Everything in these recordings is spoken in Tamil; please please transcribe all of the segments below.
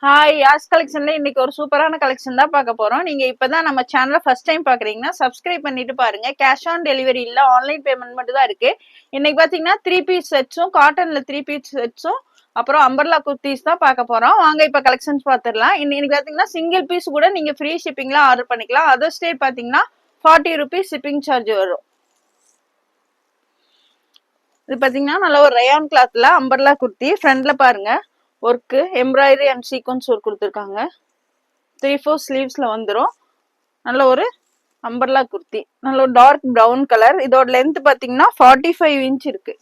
ஹாய் யாஸ் கலெக்ஷன்ல இன்னைக்கு ஒரு சூப்பரான கலெக்ஷன் தான் பார்க்க போறோம். நீங்க இப்பதான் நம்ம சேனலை ஃபர்ஸ்ட் டைம் பாக்குறீங்கன்னா சப்ஸ்கிரைப் பண்ணிட்டு பாருங்க. கேஷ் ஆன் டெலிவரி இல்ல, ஆன்லைன் பேமெண்ட் மட்டும் தான் இருக்கு. இன்னைக்கு பாத்தீங்கன்னா 3 பீஸ் செட்ஸும் காட்டன்ல 3 பீஸ் செட்ஸும் அப்புறம் அம்பர்லா குர்த்திஸ் தான் பார்க்க போறோம். வாங்க இப்ப கலெக்ஷன்ஸ் பாத்துடலாம். இன்னைக்கு பாத்தீங்கன்னா சிங்கிள் பீஸ் கூட நீங்க ஃப்ரீ ஷிப்பிங்ல ஆர்டர் பண்ணிக்கலாம். அதர் ஸ்டேட் பாத்தீங்கன்னா 40 rupees ஷிப்பிங் சார்ஜ் வரும். இது பாத்தீங்கன்னா நல்ல ஒரு ரயான் கிளாத்ல அம்பர்லா குர்த்தி. ஃப்ரண்ட்ல பாருங்க work embroidery and sequence work கொடுத்துருக்காங்க. 3/4 ஸ்லீவ்ஸ்ல வந்துடும். நல்ல ஒரு அம்பர்லா குர்த்தி, நல்ல ஒரு டார்க் ப்ரௌன் கலர். இதோட லென்த் பாத்தீங்கன்னா 45 இன்ச் இருக்கு.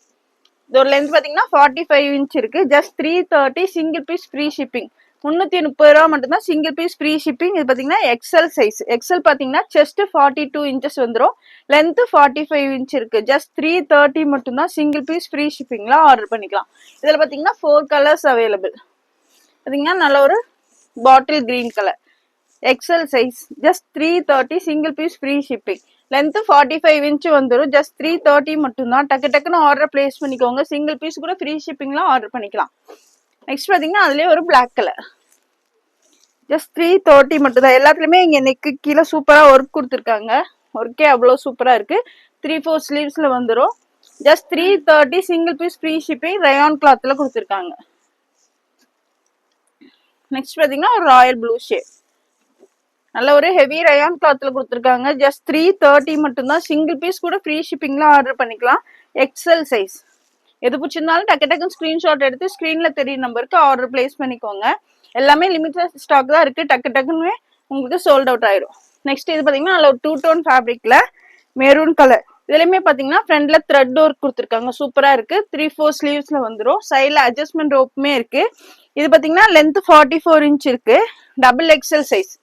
இதோட லென்த் பாத்தீங்கன்னா 45 இன்ச் இருக்கு. Just 330 single piece free shipping. 330 ரூபா மட்டும்தான் சிங்கிள் பீஸ் ஃப்ரீ ஷிப்பிங். இது பாத்தீங்கன்னா எக்ஸல் சைஸ். எக்ஸல் பாத்தீங்கன்னா செஸ்ட் 42 இன்ச்சஸ் வந்துடும். லென்த் 45 இன்ச் இருக்கு. ஜஸ்ட் 330 மட்டும்தான் சிங்கிள் பீஸ் ஃப்ரீ ஷிப்பிங்ல ஆர்டர் பண்ணிக்கலாம். இதுல பாத்தீங்கன்னா 4 கலர்ஸ் அவைலபிள். பாத்தீங்கன்னா நல்ல ஒரு bottle green colour, XL size. Just 330 single piece free shipping. Length 45 inch வந்துடும். ஜஸ்ட் 330 மட்டும்தான். டக்கு டக்குன்னு ஆர்டர் பிளேஸ் பண்ணிக்கோங்க. சிங்கிள் பீஸ் கூட ஃப்ரீ ஷிப்பிங்லாம் ஆர்டர் பண்ணிக்கலாம். நெக்ஸ்ட் பாத்தீங்கன்னா அதுலயே ஒரு பிளாக் கலர். ஜஸ்ட் 330 மட்டும்தான். எல்லாத்துலயுமே இங்க நெக்கு கீழே சூப்பரா ஒர்க் கொடுத்துருக்காங்க. ஒர்க்கே அவ்வளவு சூப்பரா இருக்கு. 3/4 ஸ்லீவ்ஸ்ல வந்துடும். Just 330 single piece free shipping. Rayon கிளாத்ல கொடுத்துருக்காங்க. நெக்ஸ்ட் பாத்தீங்கன்னா ஒரு ராயல் ப்ளூ ஷேட், நல்ல ஒரு ஹெவி ரயான் கிளாத்ல கொடுத்துருக்காங்க. ஜஸ்ட் 330 மட்டும்தான். சிங்கிள் பீஸ் கூட ஃப்ரீ ஷிப்பிங்ல ஆர்டர் பண்ணிக்கலாம். XL size. எது பிடிச்சிருந்தாலும் டக்கு டக்குன்னு ஸ்கிரீன்ஷாட் எடுத்து ஸ்கிரீன்ல தெரிய நம்பருக்கு ஆர்டர் பிளேஸ் பண்ணிக்கோங்க. எல்லாமே லிமிட்டட் ஸ்டாக் தான் இருக்கு. டக்கு டக்குன்னு உங்களுக்கு சோல்ட் அவுட் ஆயிரும். நெக்ஸ்ட் இது பாத்தீங்கன்னா நல்ல ஒரு 2 டோன் ஃபேப்ரிக்ல மெரூன் கலர். இதுலயுமே பாத்தீங்கன்னா ஃப்ரண்ட்ல த்ரெட் ஒர்க் கொடுத்துருக்காங்க. சூப்பரா இருக்கு. 3/4 ஸ்லீவ்ஸ்ல வந்துடும். சைட்ல அட்ஜஸ்ட்மெண்ட் ரோப்புமே இருக்கு. இது பாத்தீங்கன்னா லென்த் 44 இன்ச் இருக்கு. Double XL size.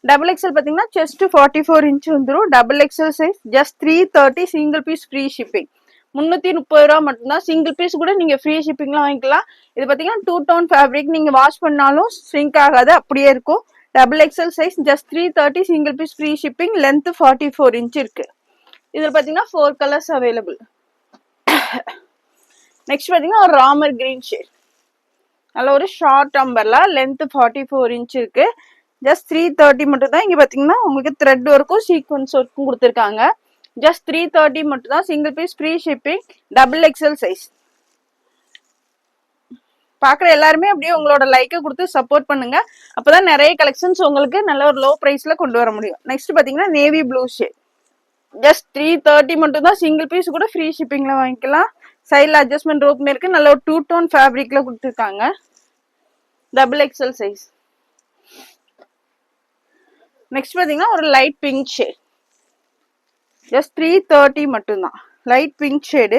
Double XL பாத்தீங்கன்னா செஸ்ட் 44 இன்ச் வந்துடும். Double XL size. Just 330 single piece free shipping. 330 ரூபா மட்டும்தான். சிங்கிள் பீஸ் கூட நீங்க ஃப்ரீ ஷிப்பிங்லாம் வாங்கிக்கலாம். இது பாத்தீங்கன்னா 2 டோன் ஃபேப்ரிக். நீங்க வாஷ் பண்ணாலும் ஸ்ட்ரிங்க் ஆகாது, அப்படியே இருக்கும். Double XL size. Just 330 single piece free shipping. Length 44 inch இருக்கு. இதுல பாத்தீங்கன்னா 4 கலர்ஸ் அவைலபிள். நெக்ஸ்ட் பாத்தீங்கன்னா ஒரு ராமர் கிரீன் ஷேட், நல்ல ஒரு ஷார்ட் அம்பர்லா. லென்த் 44 இன்ச் இருக்கு. ஜஸ்ட் 330 மட்டும் தான். இங்க பாத்தீங்கன்னா உங்களுக்கு த்ரெட் ஒர்க்கும் சீக்வன்ஸ் ஒர்க்கும் கொடுத்துருக்காங்க. ஜஸ்ட் 330 மட்டும் தான். Single piece free shipping. Double XL size. பாக்குற எல்லாருமே அப்படியே உங்களோட லைக்கை கொடுத்து சப்போர்ட் பண்ணுங்க. அப்பதான் நிறைய கலெக்ஷன்ஸ் உங்களுக்கு நல்ல ஒரு லோ பிரைஸ்ல கொண்டு வர முடியும். நெக்ஸ்ட் பாத்தீங்கன்னா நேவி ப்ளூ ஷேட். ஜஸ்ட் 330 மட்டும் தான். சிங்கிள் பீஸ் கூட ஃப்ரீ ஷிப்பிங்ல வாங்கிக்கலாம். சைட்ல அட்ஜஸ்ட்மெண்ட் ரோப் இருக்கு. நல்ல ஒரு 2 டோன் ஃபேப்ரிக்ல கொடுத்துருக்காங்க. Double XL size. நெக்ஸ்ட் பாத்தீங்கன்னா ஒரு லைட் பிங்க் ஷேட். ஜஸ்ட் 330 மட்டும்தான். லைட் பிங்க் ஷேடு,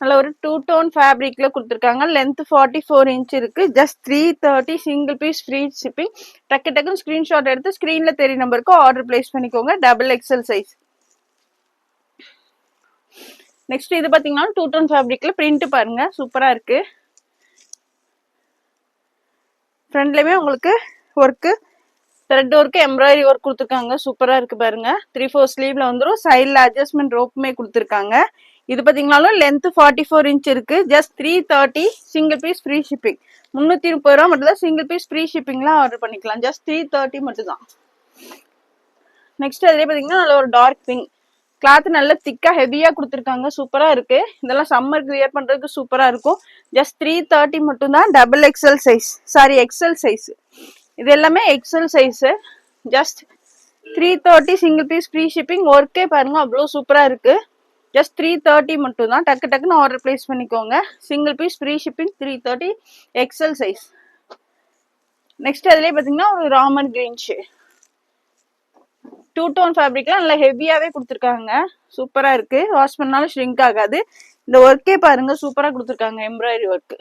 நல்ல ஒரு 2 டோன் ஃபேப்ரிக்ல கொடுத்துருக்காங்க. லென்த் 44 இன்ச் இருக்கு. Just 330 single piece free shipping. டக்கு டக்குன்னு ஸ்கிரீன்ஷாட் எடுத்து ஸ்கிரீன்ல தெரிய நம்பருக்கு ஆர்டர் பிளேஸ் பண்ணிக்கோங்க. Double XL size. நெக்ஸ்ட் இது பாத்தீங்கன்னா 2 டோன் ஃபேப்ரிக்ல பிரிண்ட் பாருங்க, சூப்பரா இருக்கு. ஃப்ரண்ட்லயுமே உங்களுக்கு work thread work embroidery work கொடுத்துருக்காங்க. சூப்பரா இருக்கு பாருங்க. 3/4 ஸ்லீவ்ல வந்துடும். சைட்ல அட்ஜஸ்ட்மெண்ட் ரோப்புமே கொடுத்துருக்காங்க. இது பாத்தீங்கன்னாலும் லென்த் 44 இன்ச் இருக்கு. Just 330 single piece free shipping. 330 ரூபா மட்டும் தான். சிங்கிள் பீஸ் ஃப்ரீ ஷிப்பிங்லாம் ஆர்டர் பண்ணிக்கலாம். ஜஸ்ட் 330 மட்டும் தான். நெக்ஸ்ட் அதுலேயே பாத்தீங்கன்னா நல்ல ஒரு டார்க் பிங்க் கிளாத், நல்ல திக்கா ஹெவியா கொடுத்துருக்காங்க. சூப்பரா இருக்கு. இதெல்லாம் சம்மருக்கு வியர் பண்றதுக்கு சூப்பரா இருக்கும். ஜஸ்ட் 330 மட்டும் தான். Double XL size, sorry XL size. இது எல்லாமே XL size. Just 330 single piece free shipping. ஒர்க்கே பாருங்க அவ்வளவு சூப்பரா இருக்கு. ஜஸ்ட் 330 மட்டும் தான். டக்கு டக்குன்னு ஆர்டர் பிளேஸ் பண்ணிக்கோங்க. Single piece free shipping. 330 XL size. Next அதுலயே பாத்தீங்கன்னா ஒரு ராமர் கிரீன் ஷேட். 2 டோன் ஃபேப்ரிக்லாம் நல்லா ஹெவியாவே கொடுத்துருக்காங்க. சூப்பரா இருக்கு. வாஷ் பண்ணாலும் ஷ்ரிங்க் ஆகாது. இந்த ஒர்க்கே பாருங்க சூப்பரா கொடுத்துருக்காங்க. Embroidery work.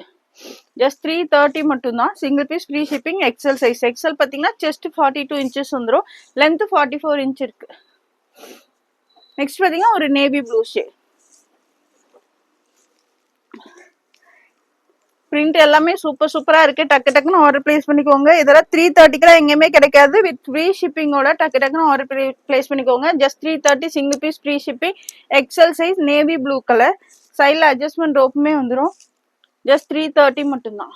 ஜஸ்ட் 330 மட்டும் தான். Single piece free shipping. XL size. XL பாத்தீங்கன்னா செஸ்ட் 42 இன்ச்சஸ் வந்துடும். லென்த் 44 இன்ச் இருக்கு. நெக்ஸ்ட் பாத்தீங்கன்னா ஒரு நேவி ப்ளூ ஷேட். பிரிண்ட் எல்லாமே சூப்பரா இருக்கு. டக்கு டக்குன்னு ஆர்டர் பிளேஸ் பண்ணிக்கோங்க. இதெல்லாம் 330 எங்கேயுமே கிடைக்காது. வித் ஃப்ரீ ஷிப்பிங்கோட டக்கு டக்குன்னு ஆர்டர் பிளேஸ் பண்ணிக்கோங்க. Just 330 single piece free shipping. XL size. Navy blue colour. சைட்ல அட்ஜஸ்ட்மெண்ட் ரோப்புமே வந்துடும். ஜஸ்ட் 330 மட்டும்தான்.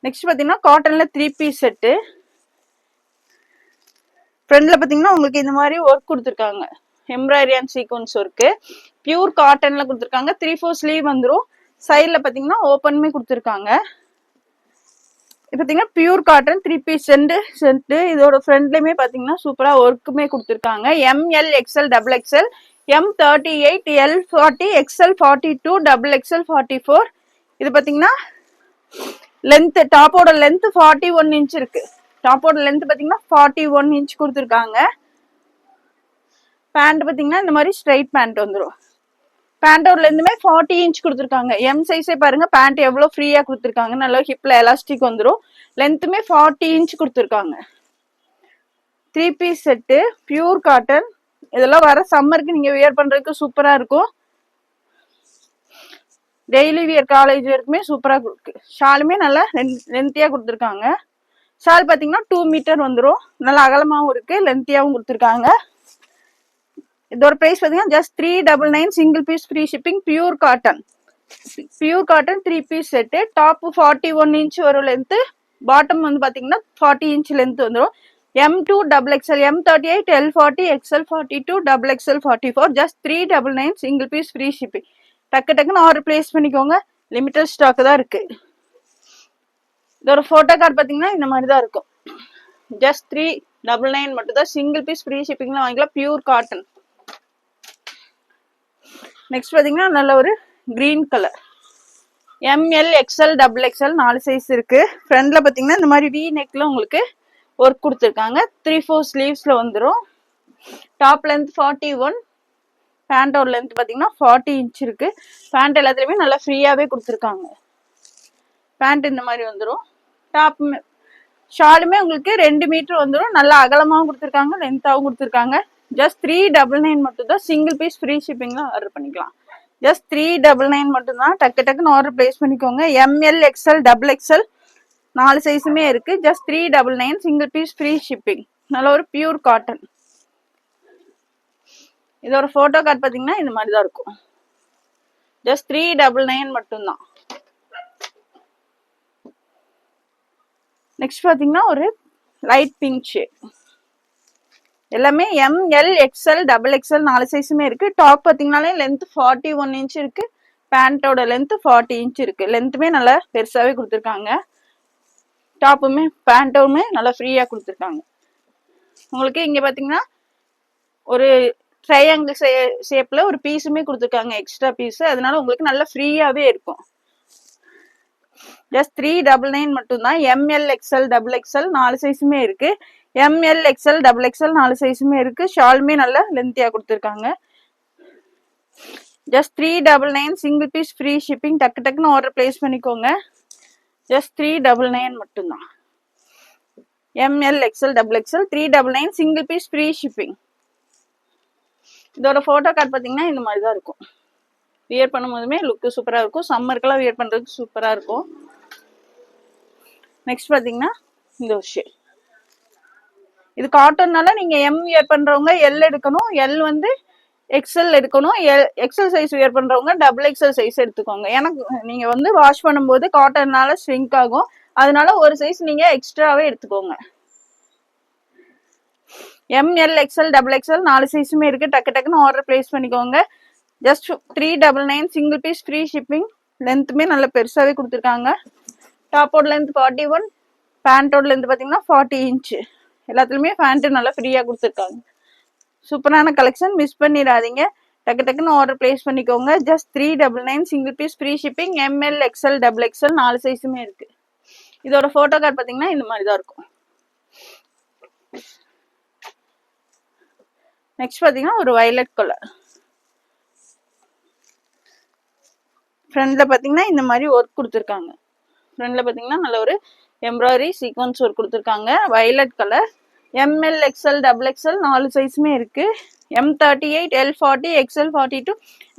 நெக்ஸ்ட் பாத்தீங்கன்னா காட்டன்ல 3 பீஸ் செட்டு. ஃப்ரண்ட்ல பாத்தீங்கன்னா உங்களுக்கு இந்த மாதிரி ஒர்க் கொடுத்துருக்காங்க, embroidery and sequence work. Pure காட்டன்ல கொடுத்துருக்காங்க. 3/4 ஸ்லீவ் வந்துடும். சைட்ல பாத்தீங்கன்னா ஓப்பனுமே கொடுத்துருக்காங்க. இது பாத்தீங்கன்னா பியூர் காட்டன் 3 பீஸ் செட்டு. இதோட ஃப்ரண்ட்லயுமே பாத்தீங்கன்னா சூப்பரா ஒர்க்குமே கொடுத்துருக்காங்க. ML XL XXL M38 L40 XL 42 XXL 44. இது பாத்தீங்கன்னா லென்த், டாப்போட லென்த் 41 இன்ச் இருக்கு. டாப்போட லென்த் பாத்தீங்கன்னா 41 இன்ச் கொடுத்துருக்காங்க. பேண்ட் பாத்தீங்கன்னா இந்த மாதிரி ஸ்ட்ரைட் பேண்ட் வந்துடும். பேண்டோட லென்த்துமே 40 இன்ச் கொடுத்துருக்காங்க. எம் சைஸே பாருங்க, பேண்ட் எவ்வளவு ஃப்ரீயா கொடுத்துருக்காங்க. நல்லா ஹிப்ல எலாஸ்டிக் வந்துடும். லென்த்துமே 40 இன்ச் கொடுத்துருக்காங்க. 3 பீஸ் செட்டு, பியூர் காட்டன். இதெல்லாம் வர சம்மருக்கு நீங்க வியர் பண்றதுக்கு சூப்பரா இருக்கும். டெய்லி வியர், காலேஜ் வரைக்குமே சூப்பரா இருக்கு. ஷாலுமே நல்லா லென்த்தியா கொடுத்துருக்காங்க. ஷால் பாத்தீங்கன்னா 2 மீட்டர் வந்துடும். நல்லா அகலமாவும் இருக்கு, லென்த்தியாவும் கொடுத்துருக்காங்க. இதோட பிரைஸ் பாத்தீங்கன்னா just 399, single piece free shipping. Pure cotton 3 piece set. Top 41 inch வரும் லென்த். பாட்டம் வந்து பாத்தீங்கன்னா 40 இன்ச் லென்த் வந்துடும். M2 XXL M38 L40 XL 42 XXL 44. Just 399, single piece free shipping. டக்கு டக்குன்னு ஆர்டர் பிளேஸ் பண்ணிக்கோங்க. லிமிட்டட் ஸ்டாக் தான் இருக்கு. இதோட போட்டோ கார்டு பாத்தீங்கன்னா இந்த மாதிரி தான் இருக்கும். ஜஸ்ட் 399 மட்டும் தான், சிங்கிள் பீஸ் ஃப்ரீ ஷிப்பிங்ல வாங்கிக்கலாம். Pure cotton. நெக்ஸ்ட் பாத்தீங்கன்னா நல்ல ஒரு green colour. ML XL XXL 4 size இருக்கு. ஃப்ரண்ட்ல பாத்தீங்கன்னா இந்த மாதிரி வி நெக்ல உங்களுக்கு ஒர்க் கொடுத்துருக்காங்க. 3/4 ஸ்லீவ்ஸ்ல வந்துடும். Top length 41. பேண்டோட லென்த் பாத்தீங்கன்னா 40 இன்ச் இருக்கு. பேண்ட் எல்லாத்துலயுமே நல்லா ஃப்ரீயாவே கொடுத்துருக்காங்க. பேண்ட் இந்த மாதிரி வந்துடும். டாப் ஷாலுமே உங்களுக்கு 2 மீட்டர் வந்துடும். நல்லா அகலமாவும் கொடுத்துருக்காங்க, லென்த்தாவும் கொடுத்துருக்காங்க. ஜஸ்ட் 399 மட்டும் தான், சிங்கிள் பீஸ் ஃப்ரீ ஷிப்பிங்ல ஆர்டர் பண்ணிக்கலாம். ஜஸ்ட் 399 மட்டும் தான். டக்கு டக்குன்னு ஆர்டர் பிளேஸ் பண்ணிக்கோங்க. ML XL XXL 4 சைஸுமே இருக்கு. Just 399, single piece free shipping. நல்ல ஒரு பியூர் காட்டன். இதோட போட்டோ கார்டு பாத்தீங்கன்னா இந்த மாதிரி தான் இருக்கும். ஜஸ்ட் 399 மட்டும் தான். நெக்ஸ்ட் பாத்தீங்கன்னா ஒரு லைட் பிங்க் ஷேட். எல்லாமே ML XL XXL 4 சைஸுமே இருக்கு. டாப் பாத்தீங்கன்னாலே லென்த் 41 இன்ச் இருக்கு. பேண்டோட லென்த் 40 இன்ச் இருக்கு. லென்த்துமே நல்லா பெருசாவே கொடுத்துருக்காங்க. டாப்புமே பேண்ட்டுமே நல்லா ஃப்ரீயா கொடுத்துருக்காங்க. உங்களுக்கு இங்க பாத்தீங்கன்னா ஒரு ட்ரையாங்கிள் ஷேப்ல ஒரு பீஸுமே கொடுத்துருக்காங்க, எக்ஸ்ட்ரா பீஸ். அதனால உங்களுக்கு நல்லா ஃப்ரீயாவே இருக்கும். ஜஸ்ட் 399 மட்டும் தான். ML XL XXL 4 சைஸுமே இருக்கு. ML XL XXL 4 சைஸுமே இருக்கு. ஷாலுமே நல்லா லென்த்தியா கொடுத்துருக்காங்க. Just 399, single piece free shipping. டக்கு டக்குன்னு ஆர்டர் பிளேஸ் பண்ணிக்கோங்க. ஜஸ்ட் 399 மட்டும் தான். ML XL XXL 399, single piece free shipping. இதோட போட்டோ கார்டு பாத்தீங்கன்னா இந்த மாதிரி தான் இருக்கும். வியர் பண்ணும்போதுமே லுக்கு சூப்பரா இருக்கும். சம்மருக்கெல்லாம் வியர் பண்றதுக்கு சூப்பரா இருக்கும். நெக்ஸ்ட் பாத்தீங்கன்னா இந்த ஒரு ஷேட். இது காட்டன்னால நீங்க M வியர் பண்றவங்க L எடுக்கணும். L வந்து XL எடுக்கணும். XL சைஸ் வியர் பண்றவங்க XXL சைஸ் எடுத்துக்கோங்க. எனக்கு நீங்க வந்து வாஷ் பண்ணும்போது காட்டன்னால ஷ்ரிங்க் ஆகும். அதனால ஒரு சைஸ் நீங்க எக்ஸ்ட்ராவே எடுத்துக்கோங்க. ML XL XXL 4 சைஸுமே இருக்கு. டக்கு டக்குன்னு ஆர்டர் பிளேஸ் பண்ணிக்கோங்க. Just 399, single piece free shipping. லென்த்துமே நல்லா பெருசாவே கொடுத்துருக்காங்க. டாப்போட லென்த் 41. பேண்டோட லென்த் பாத்தீங்கன்னா 40 இன்ச். எல்லாத்துலயுமே பேண்ட் நல்லா ஃப்ரீயா கொடுத்துருக்காங்க. சூப்பரான கலெக்ஷன், மிஸ் பண்ணிடாதீங்க. டக்கு டக்குன்னு ஆர்டர் பிளேஸ் பண்ணிக்கோங்க. Just 399, single piece free shipping. ML XL XXL 4 சைஸுமே இருக்கு. இதோட போட்டோ கார்டு பாத்தீங்கன்னா இந்த மாதிரி தான் இருக்கும். நெக்ஸ்ட் பாத்தீங்கன்னா ஒரு வயலட் கலர். ஃப்ரண்ட்ல பாத்தீங்கன்னா இந்த மாதிரி ஒர்க் கொடுத்துருக்காங்க. ஃப்ரண்ட்ல பாத்தீங்கன்னா நல்ல ஒரு எம்ப்ராய்டரி சீக்வன்ஸ் ஒர்க் கொடுத்துருக்காங்க. Violet colour. ML XL XXL 4 சைஸுமே இருக்கு. M38 L40 XL 42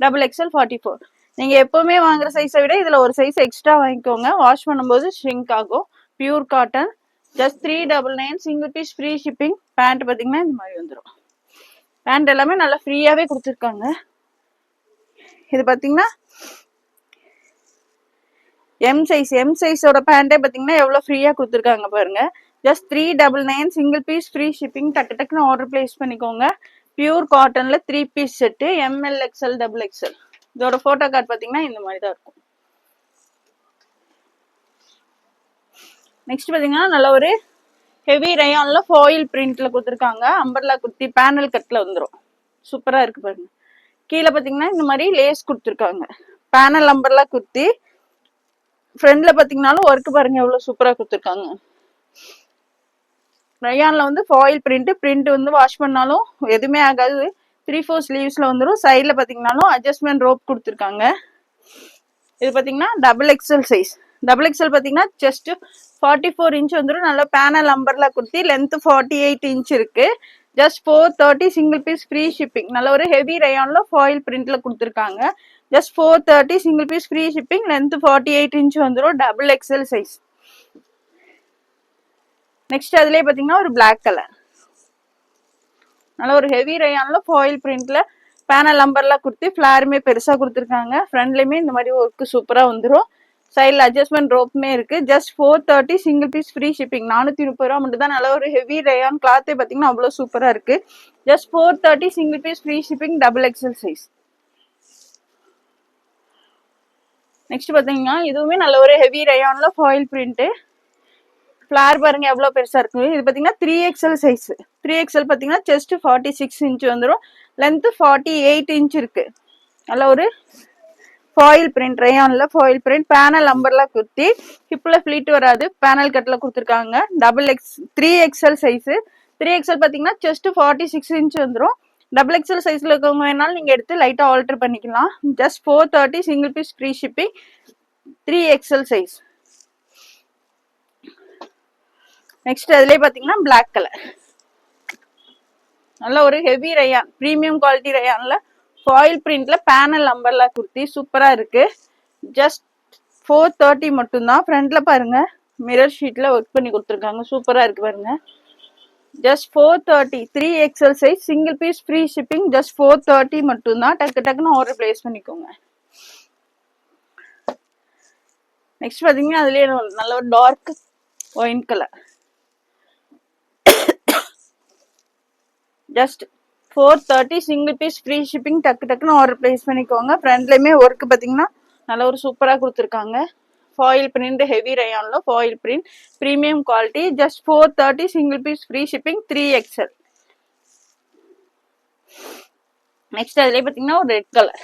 XXL 44. நீங்க எப்பவுமே வாங்குற சைஸை விட இதுல ஒரு சைஸ் எக்ஸ்ட்ரா வாங்கிக்கோங்க. வாஷ் பண்ணும்போது ஷ்ரிங்க் ஆகும். Pure cotton. Just 399, single piece free shipping. Pant பாத்தீங்கன்னா இந்த மாதிரி வந்துடும். பேண்ட் எல்லாமே நல்லா ஃப்ரீயாவே கொடுத்துருக்காங்க. இது பாத்தீங்கன்னா எம் சைஸோட பேண்டே பாத்தீங்கன்னா எவ்வளவு ஃப்ரீயா கொடுத்துருக்காங்க பாருங்க. Just 399 single piece free shipping. டக்கு டக்குன்னு ஆர்டர் பிளேஸ் பண்ணிக்கோங்க. பியூர் காட்டன்ல 3 piece set M L XL double XL. இதோட போட்டோ கார்டு பாத்தீங்கன்னா இந்த மாதிரி தான் இருக்கும். நெக்ஸ்ட் பாத்தீங்கன்னா நல்ல ஒரு ஹெவி ரயான்ல ஃபாயில் பிரிண்ட்ல கொடுத்துருக்காங்க. அம்பர்லா குர்த்தி பேனல் கட்ல வந்துடும். சூப்பரா இருக்கு பாருங்க. கீழே பாத்தீங்கன்னா இந்த மாதிரி லேஸ் கொடுத்துருக்காங்க. Panel umbrella kurti. ஃப்ரண்ட்ல பாத்தீங்கன்னாலும் ஒர்க் பாருங்க எவ்வளவு சூப்பரா கொடுத்துருக்காங்க. ரயான்ல வந்து ஃபாயில் பிரிண்ட் வந்து வாஷ் பண்ணாலும் எதுவுமே ஆகாது. 3/4 ஸ்லீவ்ஸ்ல வந்துடும். சைட்ல பாத்தீங்கன்னாலும் அட்ஜஸ்ட்மெண்ட் ரோப் கொடுத்துருக்காங்க. இது பாத்தீங்கன்னா double XL size. Double XL பாத்தீங்கன்னா செஸ்ட் 44 இன்ச் வந்துடும். நல்ல panel umbrella kurti. Length 48 inch இருக்கு. Just 430 single piece free shipping. நல்ல ஒரு ஹெவி ரயான்ல ஃபாயில் பிரிண்ட்ல கொடுத்துருக்காங்க. Just 430 single piece free shipping. Length 48 inch வந்துடும். Double XL size. நெக்ஸ்ட் அதுலயே பாத்தீங்கன்னா ஒரு பிளாக் கலர். நல்ல ஒரு ஹெவி ரயான்ல ஃபாயில் பிரிண்ட்ல பேனல் அம்பர்லா குர்த்தி. ஃபிளாருமே பெருசா கொடுத்துருக்காங்க. ஃப்ரண்ட்லயுமே இந்த மாதிரி ஒர்க் சூப்பரா வந்துடும். சைட்ல அட்ஜஸ்ட்மெண்ட் ரோப்புமே இருக்கு. Just 430 single piece free shipping. 430 ரூபா மட்டும் தான். நல்ல ஒரு ஹெவி ரயான் கிளாத்தே பாத்தீங்கன்னா அவ்வளவு சூப்பரா இருக்கு. Just 430 single piece free shipping. Double XL size. Next பாத்தீங்கன்னா இதுவுமே நல்ல ஒரு ஹெவி ரயான்ல ஃபாயில் பிரிண்ட். ஃபிளார் பாருங்க எவ்வளவு பெருசா இருக்கு. இது பாத்தீங்கன்னா 3XL சைஸ். 3XL பாத்தீங்கன்னா செஸ்ட் 46 இன்ச் வந்துடும். லென்த் 48 இன்ச் இருக்கு. நல்ல ஒரு ஃபாயில் பிரிண்ட். ரயான்ல foil print. Panel umbrella kurti. ஹிப்ல ஃபிளீட் வராது. பேனல் கட்ல கொடுத்துருக்காங்க. 3XL size. 3XL பாத்தீங்கன்னா செஸ்ட் 46 இன்ச் வந்துடும். டபுள் எக்ஸ்எல் சைஸ்ல இருக்கவங்க வேணாலும் நீங்க எடுத்து லைட்டா ஆல்டர் பண்ணிக்கலாம். Just 430 single piece free shipping. 3XL size. Next அதுலயே பாத்தீங்கன்னா பிளாக் கலர். நல்ல ஒரு ஹெவி ரயான் பிரீமியம் குவாலிட்டி ரயான்ல ஃபாயில் பிரிண்ட்ல பேனல் அம்பர்லா குர்த்தி. சூப்பரா இருக்கு. ஜஸ்ட் 430 மட்டும்தான். ஃப்ரண்ட்ல பாருங்க மிரர் ஷீட்ல ஒர்க் பண்ணி கொடுத்துருக்காங்க. சூப்பரா இருக்கு பாருங்க. Just 430 3XL size single piece free shipping. Just 430 மட்டும்தான். டக்கு டக்குன்னு ஆர்டர் பிளேஸ் பண்ணிக்கோங்க. நெக்ஸ்ட் பாத்தீங்கன்னா அதுலயே நல்ல ஒரு dark wine colour. Just 430 single piece free shipping. டக்கு டக்குன்னு ஆர்டர் பிளேஸ் பண்ணிக்கோங்க. ஃப்ரண்ட்லயுமே ஒர்க் பாத்தீங்கன்னா நல்ல ஒரு சூப்பரா கொடுத்துருக்காங்க. ஃபாயில் பிரிண்ட் ஹெவி ரயான்ல foil print premium quality. Just 430 single piece free shipping. 3XL. Next அதுலயே பாத்தீங்கன்னா ஒரு ரெட் கலர்.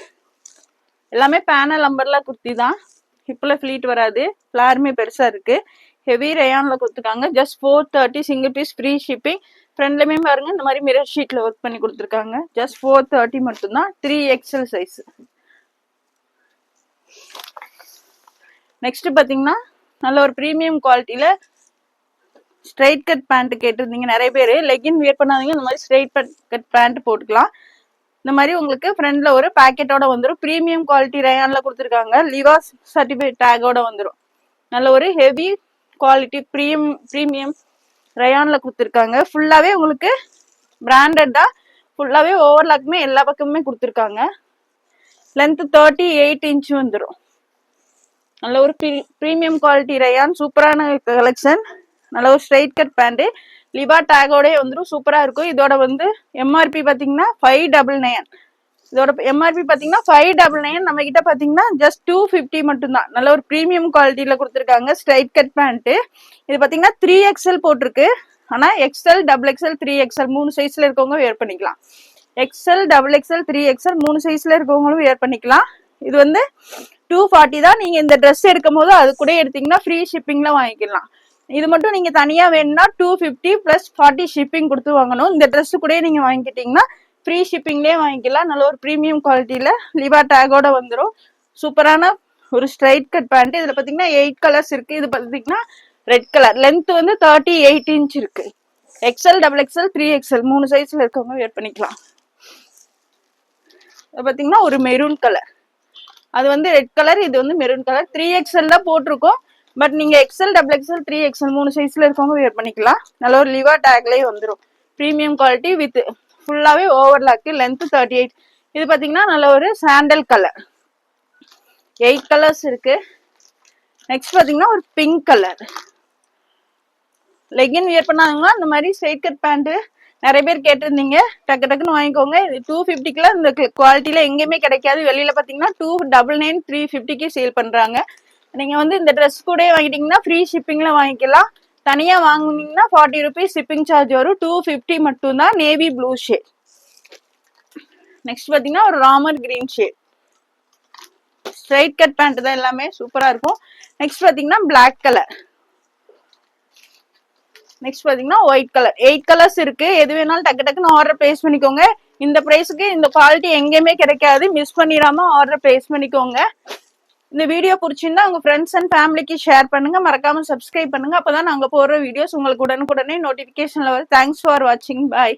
எல்லாமே பேனல் அம்பர்லா குர்த்தி தான். ஹிப்ல ஃபிளீட் வராது. ஃபிளாருமே பெருசா இருக்கு. ஹெவி ரயான்ல கொடுத்துருக்காங்க. Just 430 single piece free shipping. ஃப்ரண்ட்லயுமே பாருங்க இந்த மாதிரி மிரர் ஷீட்ல ஒர்க் பண்ணி கொடுத்துருக்காங்க. ஜஸ்ட் 430 மட்டும்தான். 3XL size. நெக்ஸ்ட் பாத்தீங்கன்னா நல்ல ஒரு பிரீமியம் குவாலிட்டியில ஸ்ட்ரைட் கட் பேண்ட் கேட்டிருந்தீங்க நிறைய பேரு. லெகின் வியர் பண்ணாதீங்க. இந்த மாதிரி ஸ்ட்ரைட் கட் பேண்ட் போட்டுக்கலாம். இந்த மாதிரி உங்களுக்கு ஃப்ரண்ட்ல ஒரு பேக்கெட்டோட வந்துடும். பிரீமியம் குவாலிட்டி ரயான்ல கொடுத்துருக்காங்க. லிவாஸ் சர்டிஃபிகேட் டேகோட வந்துடும். நல்ல ஒரு ஹெவி குவாலிட்டி பிரீமியம் ரயான்ல கொடுத்துருக்காங்க. ஃபுல்லாவே உங்களுக்கு பிராண்டட் தான். ஃபுல்லாவே ஓவர்லாக்குமே எல்லா பக்கமுமே கொடுத்துருக்காங்க. லென்த் 38 இன்ச் வந்துடும். நல்ல ஒரு பிரீமியம் குவாலிட்டி ரயான். சூப்பரான கலெக்ஷன். நல்ல ஒரு ஸ்ட்ரைட் கட் பேண்ட் லிவா டேகோட வந்துடும். சூப்பரா இருக்கும். இதோட வந்து எம்ஆர்பி பாத்தீங்கன்னா 599. இதோட எம்ஆர்பி பாத்தீங்கன்னா 599. நம்ம கிட்ட பாத்தீங்கன்னா ஜஸ்ட் 250 மட்டும்தான். நல்ல ஒரு பிரீமியம் குவாலிட்டியில கொடுத்துருக்காங்க. Straight cut pant. இது பாத்தீங்கன்னா 3XL போட்டிருக்கு. ஆனா XL டபுள் XL 3XL 3 சைஸ்ல இருக்கவங்க வேர் பண்ணிக்கலாம். XL டபுள் XL 3XL 3 சைஸ்ல இருக்கவங்களும் வேர் பண்ணிக்கலாம். இது வந்து 240 தான். நீங்க இந்த ட்ரெஸ் எடுக்கும் போது அது கூட எடுத்தீங்கன்னா ஃப்ரீ ஷிப்பிங்ல வாங்கிக்கலாம். இது மட்டும் நீங்க தனியா வேணும்னா 250 பிளஸ் 40 ஷிப்பிங் கொடுத்து வாங்கணும். இந்த ட்ரெஸ் கூட நீங்க வாங்கிட்டீங்கன்னா ஃப்ரீ ஷிப்பிங்லேயே வாங்கிக்கலாம். நல்ல ஒரு பிரீமியம் குவாலிட்டியில லிவா டேகோட வந்துடும். சூப்பரான ஒரு ஸ்ட்ரைட் கட் பேண்ட். இதுல பாத்தீங்கன்னா 8 கலர்ஸ் இருக்கு. இது பாத்தீங்கன்னா ரெட் கலர். லென்த் வந்து 38 இன்ச் இருக்கு. XL டபுள் XL 3XL 3 சைஸ்ல இருக்கவங்க வேர் பண்ணிக்கலாம். இது பாத்தீங்கன்னா ஒரு மெரூன் கலர். அது வந்து ரெட் கலர். இது வந்து மெரூன் கலர். 3XL தான் போட்டிருக்கோம். பட் நீங்க XL டபுள் XL 3XL 3 சைஸ்ல இருக்கவங்க வேர் பண்ணிக்கலாம். நல்ல ஒரு லிவா டேக்லயே வந்துடும். பிரீமியம் குவாலிட்டி வித் ஃபுல்லாவே ஓவர்லாக்கு. லென்த் 38. இது பாத்தீங்கன்னா நல்ல ஒரு சாண்டல் கலர். 8 கலர்ஸ் இருக்கு. நெக்ஸ்ட் பாத்தீங்கன்னா ஒரு பிங்க் கலர் லெகின் வியர் பண்ணாங்கன்னா இந்த மாதிரி ஸ்ட்ரைட் கட் பேண்ட் நிறைய பேர் கேட்டிருந்தீங்க. டக்கு டக்குன்னு வாங்கிக்கோங்க. இது 250க்குல இந்த குவாலிட்டியில எங்கேயுமே கிடைக்காது. வெளியில பாத்தீங்கன்னா 299 350க்கு சேல் பண்றாங்க. நீங்க வந்து இந்த ட்ரெஸ் கூட வாங்கிட்டீங்கன்னா ஃப்ரீ ஷிப்பிங்ல வாங்கிக்கலாம். தனியா வாங்குனீங்கன்னா 40 ருபீஸ் ஷிப்பிங் சார்ஜ் வரும். 250 மட்டும் தான். Navy blue shade. நெக்ஸ்ட் பாத்தீங்கன்னா ஒரு Ramar green shade. Straight cut pant தான் எல்லாமே சூப்பரா இருக்கும். நெக்ஸ்ட் பாத்தீங்கன்னா பிளாக் கலர். நெக்ஸ்ட் பாத்தீங்கன்னா ஒயிட் கலர். 8 கலர்ஸ் இருக்கு. எது வேணாலும் டக்கு டக்குன்னு ஆர்டர் பிளேஸ் பண்ணிக்கோங்க. இந்த பிரைஸ்க்கு இந்த குவாலிட்டி எங்கேயுமே கிடைக்காது. மிஸ் பண்ணிடாம ஆர்டர் பிளேஸ் பண்ணிக்கோங்க. இந்த வீடியோ பிடிச்சிருந்தா உங்க ஃப்ரெண்ட்ஸ் அண்ட் ஃபேமிலிக்கு ஷேர் பண்ணுங்க. மறக்காம சப்ஸ்கிரைப் பண்ணுங்க. அப்பதான் நாங்க போடுற வீடியோஸ் உங்களுக்கு உடனுக்குடனே நோட்டிபிகேஷன்ல வரும். தேங்க்ஸ் ஃபார் வாட்சிங். பாய்.